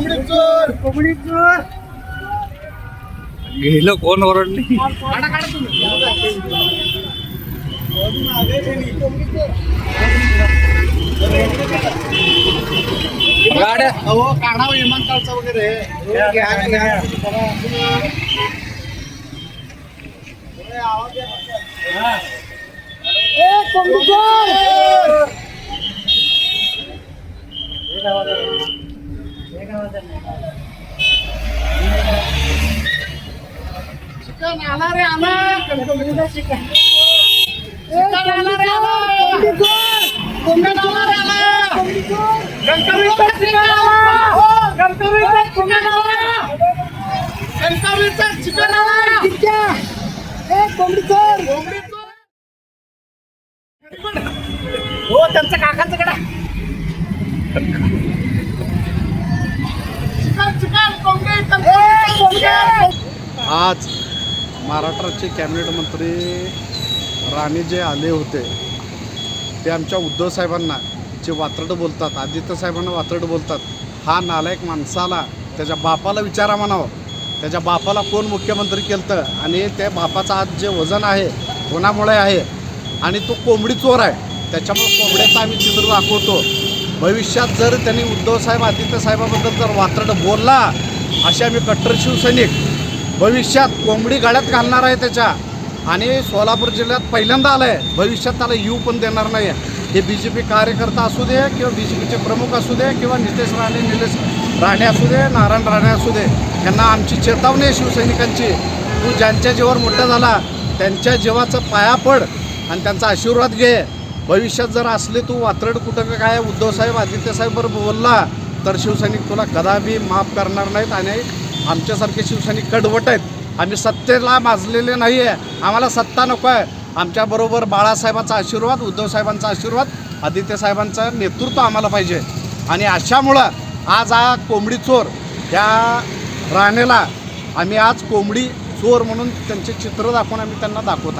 कोंबडी चोर गेलं कोण ओरडली गाड्या काढा विमानतळचा वगैरे कोंबडी चोर चिकन आला रे आला कोंबडीचा चिकन आला रे आला कोंबडी आला रे आला गणपतीचा चिकन आला गणपतीचा चिकन आला गणपतीचा चिकन आला कोंबडी चोर हो त्यांचं काकांचं कडा आज महाराष्ट्राचे कॅबिनेट मंत्री राणे जे आले होते ते आमच्या उद्धव साहेबांना जे वात्रट बोलतात, आदित्य साहेबांना वात्रट बोलतात, हा नालायक माणसाला त्याच्या बापाला विचारा म्हणावं. त्याच्या बापाला कोण मुख्यमंत्री केलं आणि त्या बापाचं आज जे वजन आहे कोणामुळे आहे आणि तो कोंबडी चोर आहे. त्याच्यामुळे कोंबड्याचं आम्ही चित्र दाखवतो. भविष्यात जर त्यांनी उद्धव साहेब आदित्य साहेबाबद्दल जर वात्रट बोलला असे आम्ही कट्टर शिवसैनिक भविष्यात कोंबडी गाड्यात घालणार आहे त्याच्या. आणि सोलापूर जिल्ह्यात पहिल्यांदा आलं आहे, भविष्यात त्याला येऊ पण देणार नाही. हे BJP कार्यकर्ता असू दे किंवा BJPचे प्रमुख असू दे किंवा निलेश राणे असू दे, नारायण राणे असू दे, यांना आमची चेतावणी आहे शिवसैनिकांची. तू ज्यांच्या जीवावर मोठा झाला त्यांच्या जीवाचं पाया पड आणि त्यांचा आशीर्वाद घे. भविष्यात जर असले तू वात्रट कुठं काय उद्धव साहेब आदित्य साहेब बरोबर बोलला तर शिवसैनिक तुला कदापि माफ करणार नाहीत. आणि आमच्यासारखे शिवसैनिक कडवट आहेत. आम्ही सत्तेला माजलेले नाही आहे, आम्हाला सत्ता नको आहे. आमच्याबरोबर बाळासाहेबांचा आशीर्वाद, उद्धव साहेबांचा आशीर्वाद, आदित्य साहेबांचं नेतृत्व आम्हाला पाहिजे. आणि अशामुळं आज हा कोंबडी चोर या राणेला आम्ही आज कोंबडी चोर म्हणून त्यांचे चित्र दाखवून आम्ही त्यांना दाखवत आहे.